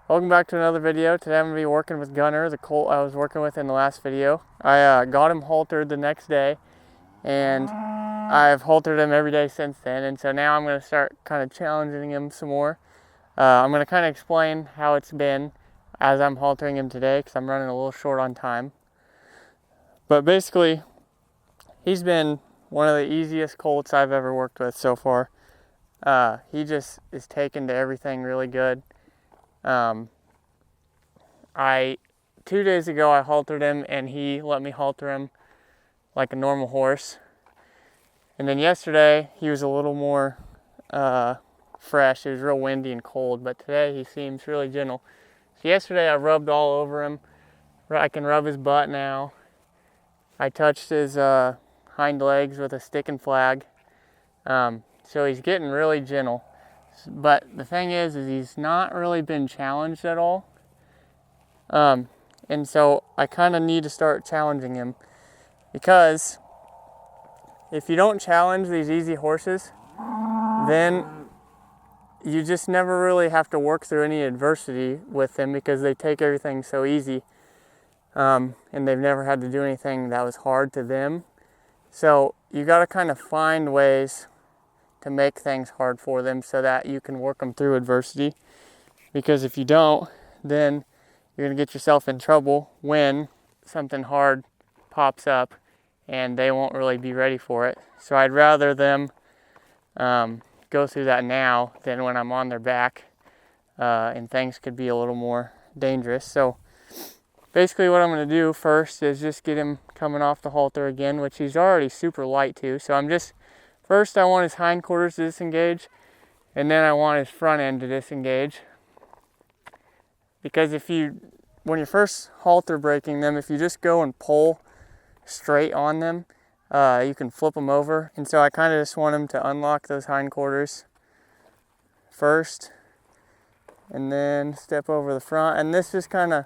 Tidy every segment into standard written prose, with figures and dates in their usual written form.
Welcome back to another video. Today I'm going to be working with Gunner, the colt I was working with in the last video. I got him haltered the next day, and I've haltered him every day since then, and so now I'm going to start kind of challenging him some more. I'm going to kind of explain how it's been as I'm haltering him today, because I'm running a little short on time. But basically, he's been one of the easiest colts I've ever worked with so far. He just is taken to everything really good. 2 days ago I haltered him and he let me halter him like a normal horse. And then yesterday he was a little more fresh. It was real windy and cold, but today he seems really gentle. So yesterday I rubbed all over him. I can rub his butt now. I touched his hind legs with a stick and flag. So he's getting really gentle. But the thing is he's not really been challenged at all. And so I kind of need to start challenging him, because if you don't challenge these easy horses, then you just never really have to work through any adversity with them, because they take everything so easy, and they've never had to do anything that was hard to them. So you got to kind of find ways to make things hard for them so that you can work them through adversity, because if you don't, then you're going to get yourself in trouble when something hard pops up and they won't really be ready for it. So I'd rather them go through that now than when I'm on their back, and things could be a little more dangerous. So basically what I'm going to do first is just get him coming off the halter again, which he's already super light too. So first I want his hindquarters to disengage, and then I want his front end to disengage. Because when you're first halter breaking them, if you just go and pull straight on them, you can flip them over. And so I kind of just want him to unlock those hindquarters first, and then step over the front. And this just kind of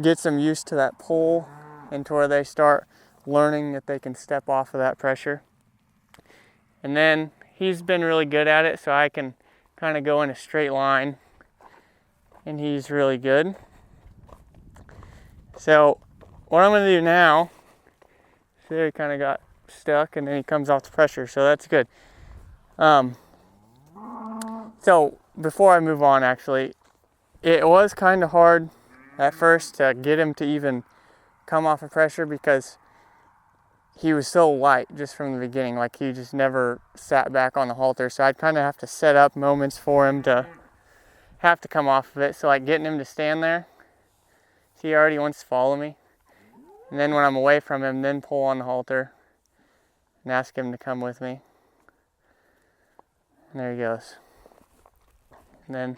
gets them used to that pull, and to where they start learning that they can step off of that pressure. And then he's been really good at it, so I can kind of go in a straight line, and he's really good. So what I'm going to do now, so there he kind of got stuck, and then he comes off the pressure, so that's good. So before I move on, actually, it was kind of hard at first to get him to even come off of pressure, because he was so light just from the beginning. Like, he just never sat back on the halter, so I'd kind of have to set up moments for him to have to come off of it. So like getting him to stand there, he already wants to follow me, and then when I'm away from him, then pull on the halter and ask him to come with me, and there he goes. And then,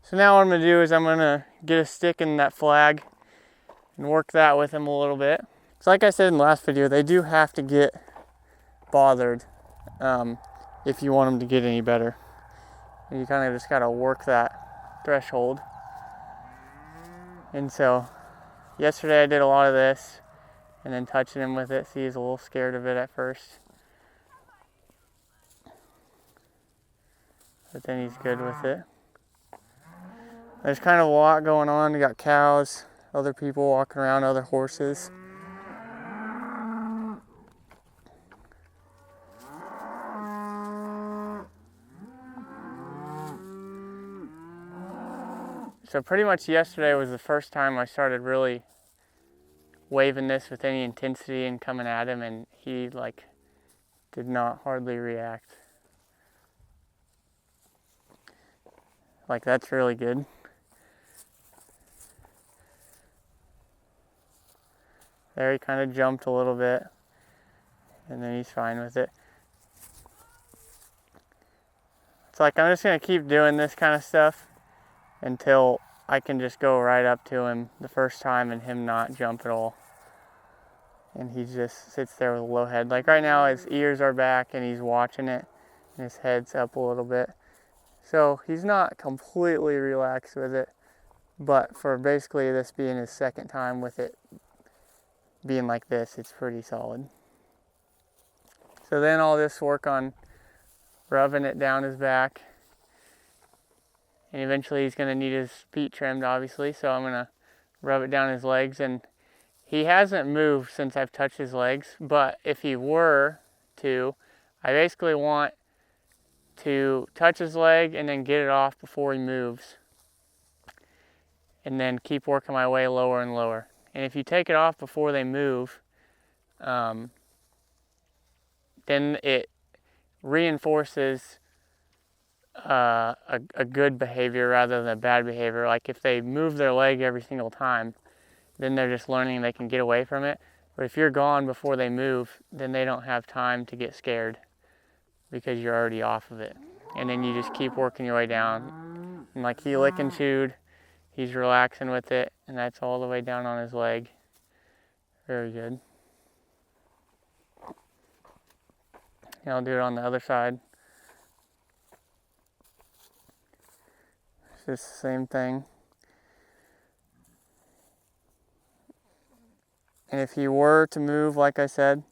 so now what I'm going to do is I'm going to get a stick in that flag and work that with him a little bit. So like I said in the last video, they do have to get bothered if you want them to get any better. You kind of just got to work that threshold. And so yesterday I did a lot of this, and then touching him with it. See, he's a little scared of it at first, but then he's good with it. There's kind of a lot going on. We got cows, other people walking around, other horses. So pretty much yesterday was the first time I started really waving this with any intensity and coming at him, and he did not hardly react. That's really good. There he kind of jumped a little bit, and then he's fine with it. It's I'm just going to keep doing this kind of stuff until I can just go right up to him the first time and him not jump at all. And he just sits there with a low head. Like right now his ears are back and he's watching it, and his head's up a little bit. So he's not completely relaxed with it, but for basically this being his second time with it being like this, it's pretty solid. So then I'll just work on rubbing it down his back and eventually he's going to need his feet trimmed, obviously, so I'm going to rub it down his legs. And he hasn't moved since I've touched his legs, but if he were to, I basically want to touch his leg and then get it off before he moves, and then keep working my way lower and lower. And if you take it off before they move, then it reinforces a good behavior rather than a bad behavior. Like if they move their leg every single time, then they're just learning they can get away from it. But if you're gone before they move, then they don't have time to get scared because you're already off of it. And then you just keep working your way down. And like he lick and chewed, he's relaxing with it, and that's all the way down on his leg. Very good. And I'll do it on the other side. It's just the same thing. And if he were to move, like I said,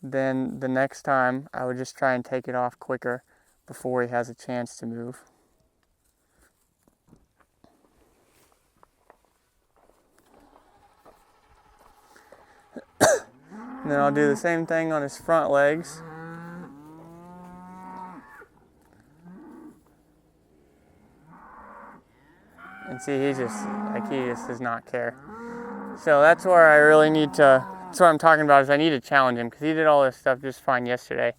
then the next time I would just try and take it off quicker before he has a chance to move. And then I'll do the same thing on his front legs. And see, he just does not care. So that's where I really need to, that's what I'm talking about, is I need to challenge him, because he did all this stuff just fine yesterday.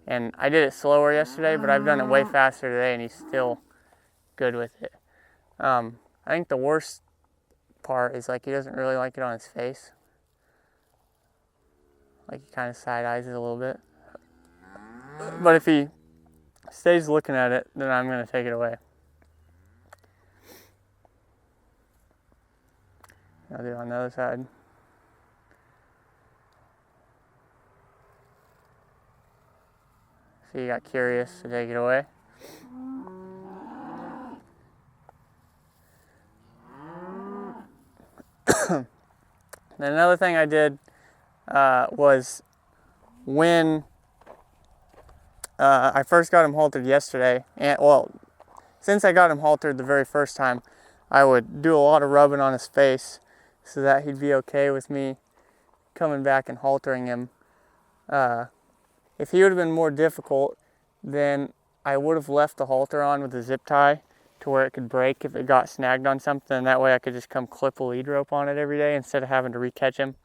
And I did it slower yesterday, but I've done it way faster today, and he's still good with it. I think the worst part is like he doesn't really like it on his face. Like he kind of side eyes it a little bit. But if he stays looking at it, then I'm going to take it away. I'll do it on the other side. So you got curious to take it away. Then another thing I did was when I first got him haltered yesterday, and well, since I got him haltered the very first time, I would do a lot of rubbing on his face so that he'd be okay with me coming back and haltering him. If he would have been more difficult, then I would have left the halter on with a zip tie to where it could break if it got snagged on something, and that way I could just come clip a lead rope on it every day instead of having to re-catch him.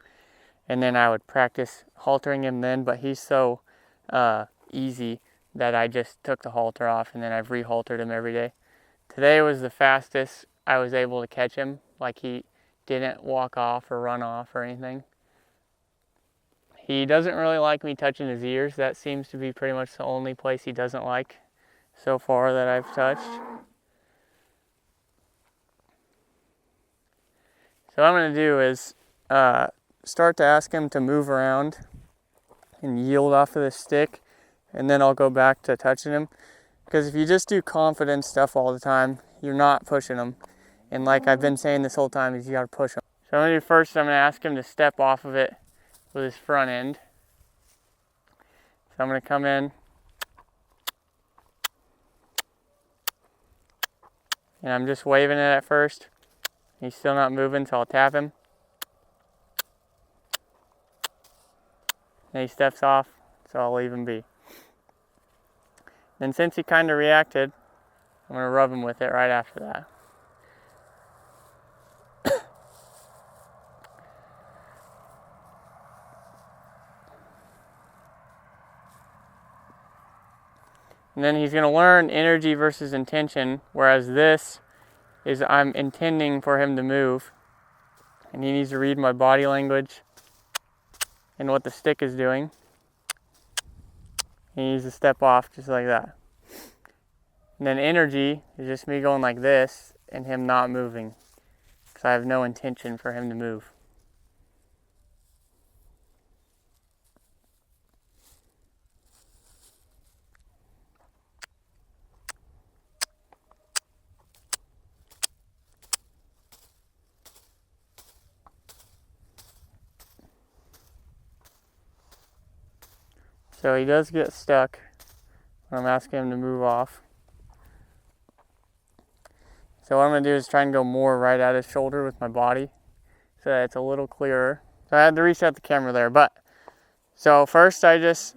And then I would practice haltering him then, but he's so easy that I just took the halter off and then I've re-haltered him every day. Today was the fastest I was able to catch him. Like he didn't walk off or run off or anything. He doesn't really like me touching his ears. That seems to be pretty much the only place he doesn't like so far that I've touched. So what I'm going to do is start to ask him to move around and yield off of the stick, and then I'll go back to touching him. Because if you just do confidence stuff all the time, you're not pushing him. And like I've been saying this whole time, is you got to push him. So I'm going to do first, I'm going to ask him to step off of it with his front end. So I'm going to come in and I'm just waving it at first. He's still not moving, so I'll tap him. And he steps off, so I'll leave him be. Then since he kind of reacted, I'm going to rub him with it right after that. And then he's going to learn energy versus intention, whereas this is I'm intending for him to move. And he needs to read my body language and what the stick is doing. He needs to step off just like that. And then energy is just me going like this and him not moving, because I have no intention for him to move. So he does get stuck when I'm asking him to move off. So what I'm going to do is try and go more right at his shoulder with my body so that it's a little clearer. So I had to reset the camera there. But so first I just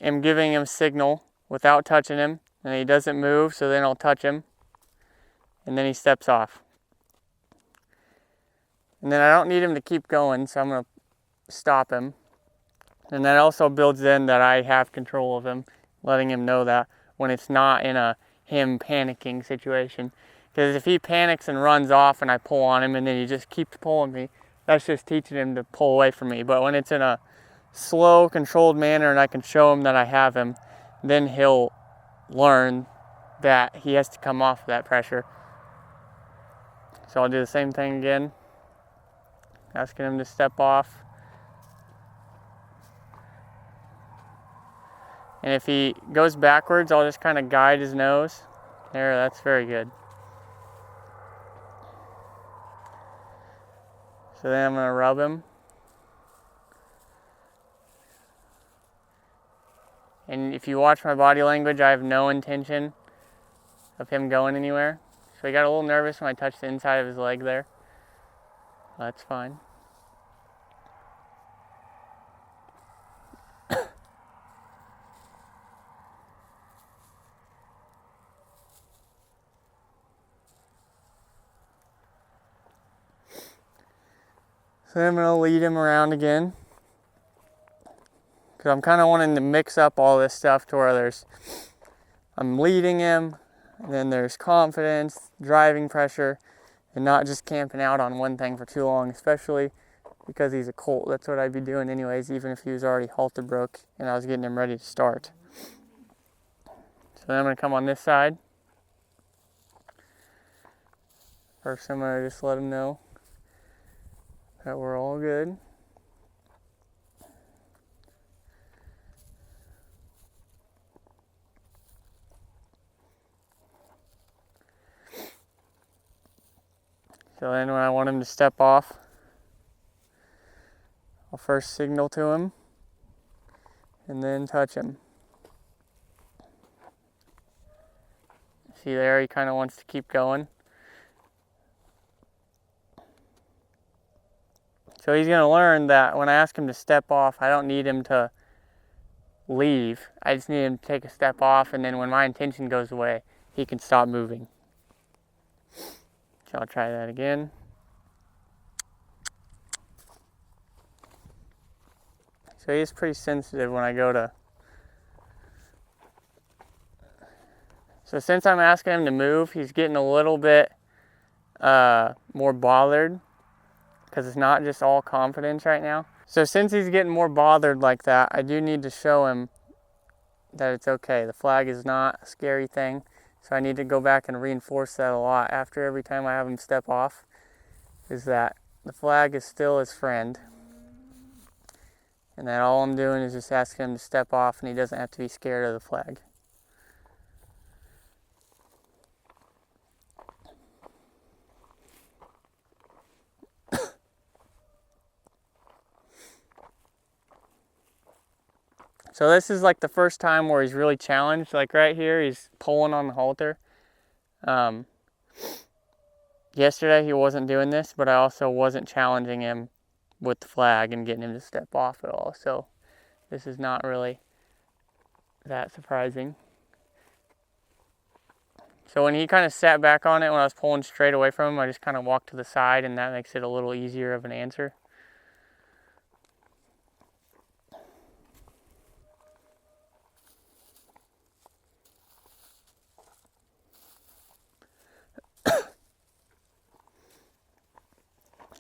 am giving him signal without touching him, and he doesn't move, so then I'll touch him, and then he steps off. And then I don't need him to keep going, so I'm going to stop him. And that also builds in that I have control of him, letting him know that when it's not in a him panicking situation. Because if he panics and runs off and I pull on him and then he just keeps pulling me, that's just teaching him to pull away from me. But when it's in a slow, controlled manner and I can show him that I have him, then he'll learn that he has to come off of that pressure. So I'll do the same thing again, asking him to step off. And if he goes backwards, I'll just kind of guide his nose. There, that's very good. So then I'm going to rub him. And if you watch my body language, I have no intention of him going anywhere. So he got a little nervous when I touched the inside of his leg there. That's fine. So then I'm going to lead him around again. Because I'm kind of wanting to mix up all this stuff to where I'm leading him, and then there's confidence, driving pressure, and not just camping out on one thing for too long, especially because he's a colt. That's what I'd be doing anyways, even if he was already halter broke and I was getting him ready to start. So then I'm going to come on this side. First I'm going to just let him know that we're all good. So then when I want him to step off, I'll first signal to him and then touch him. See there, he kind of wants to keep going. So he's going to learn that when I ask him to step off, I don't need him to leave. I just need him to take a step off, and then when my intention goes away, he can stop moving. So I'll try that again. So he's pretty sensitive when I go to... So since I'm asking him to move, he's getting a little bit more bothered, because it's not just all confidence right now. So since he's getting more bothered like that, I do need to show him that it's okay. The flag is not a scary thing. So I need to go back and reinforce that a lot after every time I have him step off, is that the flag is still his friend. And that all I'm doing is just asking him to step off, and he doesn't have to be scared of the flag. So this is like the first time where he's really challenged. Like right here, he's pulling on the halter. Yesterday he wasn't doing this, but I also wasn't challenging him with the flag and getting him to step off at all. So this is not really that surprising. So when he kind of sat back on it, when I was pulling straight away from him, I just kind of walked to the side, and that makes it a little easier of an answer.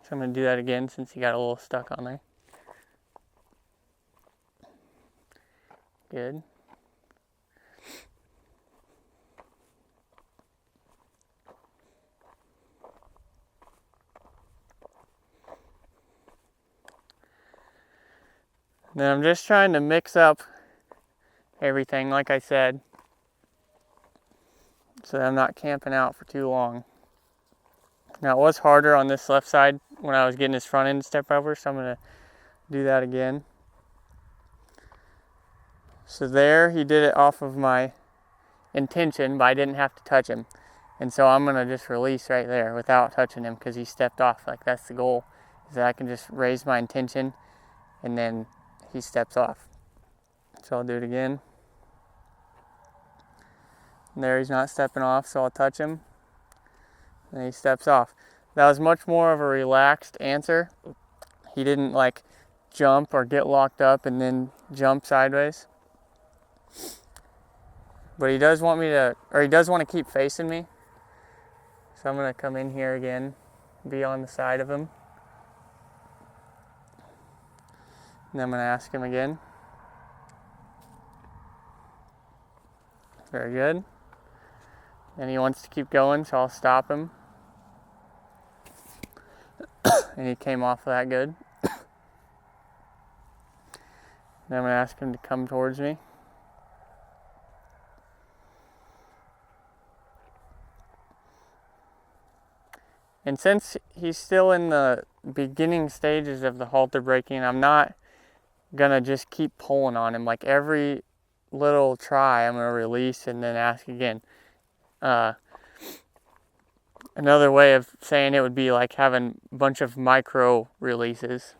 So I'm going to do that again since he got a little stuck on there. Good. Then I'm just trying to mix up everything, like I said, so that I'm not camping out for too long. Now it was harder on this left side when I was getting his front end step over, so I'm going to do that again. So there, he did it off of my intention, but I didn't have to touch him. And so I'm going to just release right there without touching him because he stepped off. Like, that's the goal, is that I can just raise my intention and then he steps off. So I'll do it again. And there, he's not stepping off, so I'll touch him and he steps off. That was much more of a relaxed answer. He didn't like jump or get locked up and then jump sideways. But he does want me to, or he does want to keep facing me. So I'm going to come in here again, be on the side of him. And I'm going to ask him again. Very good. And he wants to keep going, so I'll stop him. And he came off of that good. Then I'm going to ask him to come towards me. And since he's still in the beginning stages of the halter breaking, I'm not going to just keep pulling on him. Like, every little try, I'm going to release and then ask again. Another way of saying it would be like having a bunch of micro releases.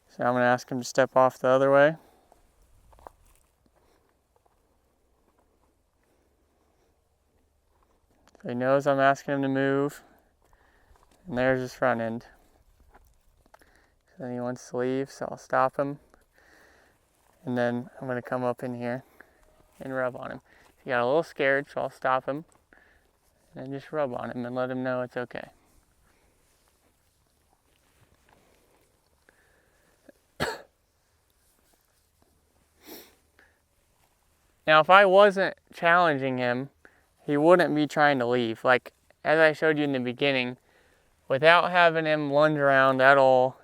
So I'm going to ask him to step off the other way. So he knows I'm asking him to move. And there's his front end. So then he wants to leave, so I'll stop him. And then I'm going to come up in here and rub on him. He got a little scared, so I'll stop him. And just rub on him and let him know it's okay. Now, if I wasn't challenging him, he wouldn't be trying to leave. Like, as I showed you in the beginning, without having him lunge around at all,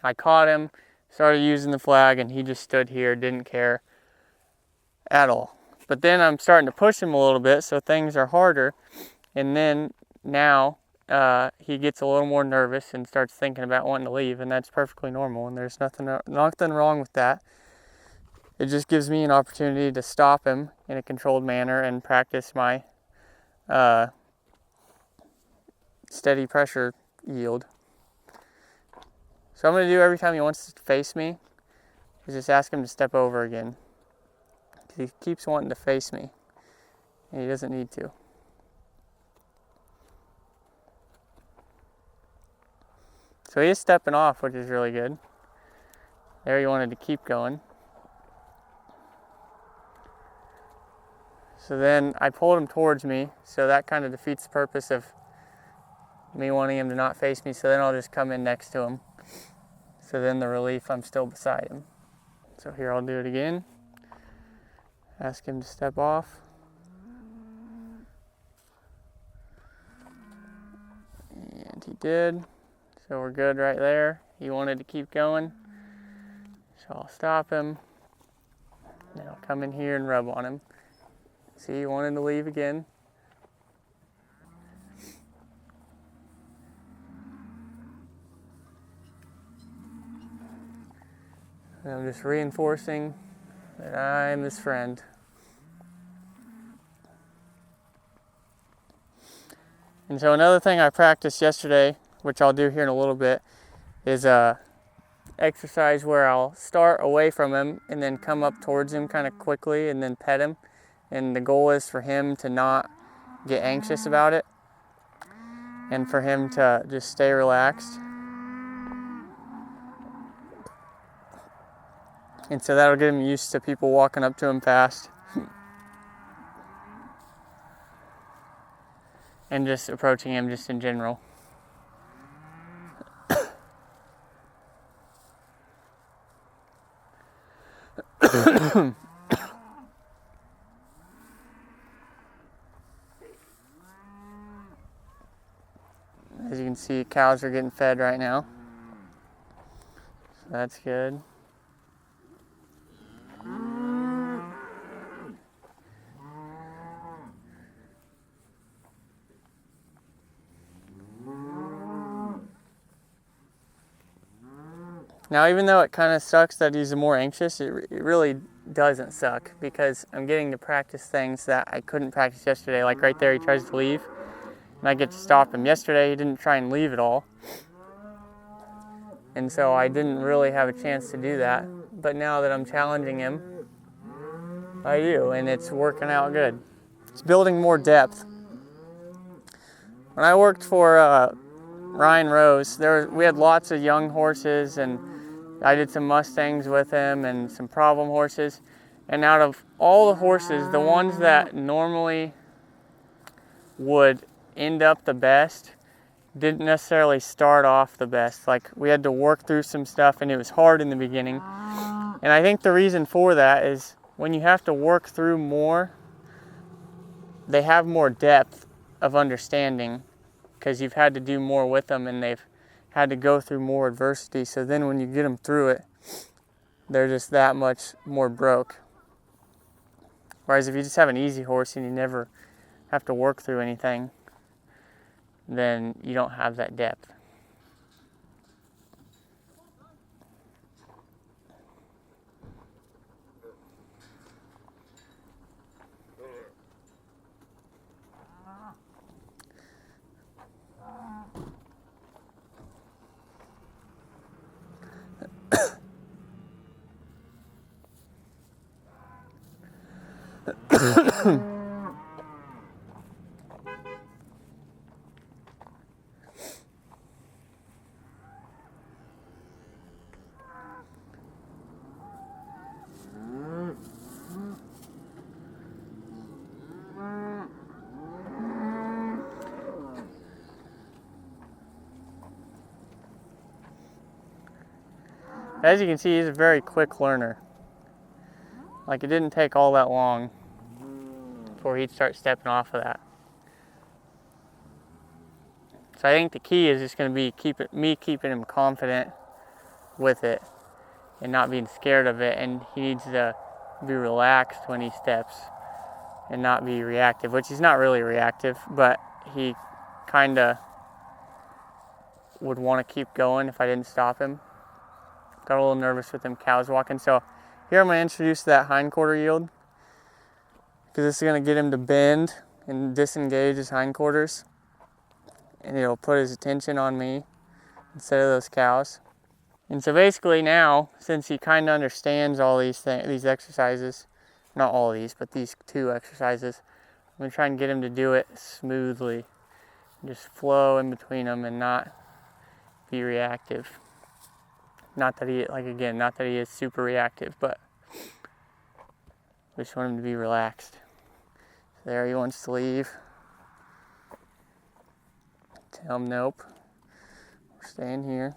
I caught him, started using the flag, and he just stood here, didn't care at all. But then I'm starting to push him a little bit, so things are harder. And then now he gets a little more nervous and starts thinking about wanting to leave, and that's perfectly normal, and there's nothing wrong with that. It just gives me an opportunity to stop him in a controlled manner and practice my steady pressure yield. So I'm going to do every time he wants to face me is just ask him to step over again. He keeps wanting to face me, and he doesn't need to. So he is stepping off, which is really good. There, he wanted to keep going. So then I pulled him towards me, so that kind of defeats the purpose of me wanting him to not face me, so then I'll just come in next to him. So then the relief, I'm still beside him. So here, I'll do it again. Ask him to step off. And he did. So we're good right there. He wanted to keep going. So I'll stop him. Then I'll come in here and rub on him. See, he wanted to leave again. And I'm just reinforcing that I'm his friend. And so another thing I practiced yesterday, which I'll do here in a little bit, is exercise where I'll start away from him and then come up towards him kind of quickly and then pet him. And the goal is for him to not get anxious about it and for him to just stay relaxed. And so that'll get him used to people walking up to him fast and just approaching him just in general. As you can see, cows are getting fed right now. So that's good. Now, even though it kind of sucks that he's more anxious, it really doesn't suck because I'm getting to practice things that I couldn't practice yesterday. Like right there, he tries to leave, and I get to stop him. Yesterday, he didn't try and leave at all, and so I didn't really have a chance to do that. But now that I'm challenging him, I do, and it's working out good. It's building more depth. When I worked for Ryan Rose, we had lots of young horses, and I did some Mustangs with him and some problem horses. And out of all the horses, the ones that normally would end up the best didn't necessarily start off the best. Like, we had to work through some stuff, and it was hard in the beginning. And I think the reason for that is when you have to work through more, they have more depth of understanding because you've had to do more with them and they've had to go through more adversity. So then when you get them through it, they're just that much more broke. Whereas if you just have an easy horse and you never have to work through anything, then you don't have that depth. As you can see, he's a very quick learner. Like, it didn't take all that long before he'd start stepping off of that. So I think the key is just going to be keeping him confident with it and not being scared of it. And he needs to be relaxed when he steps and not be reactive, which he's not really reactive, but he kind of would want to keep going if I didn't stop him. Got a little nervous with them cows walking. So here I'm going to introduce that hindquarter yield because this is going to get him to bend and disengage his hindquarters, and it'll put his attention on me instead of those cows. And so basically now, since he kind of understands all these exercises, not all of these, but these two exercises, I'm going to try and get him to do it smoothly, just flow in between them and not be reactive. Not that he is super reactive, but we just want him to be relaxed. So there he wants to leave. Tell him nope. We're staying here.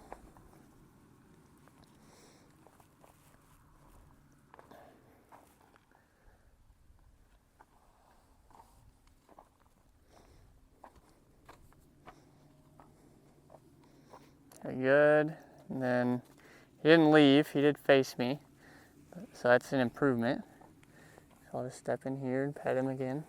Very good. And then he didn't leave, he did face me, so that's an improvement. So I'll just step in here and pet him again.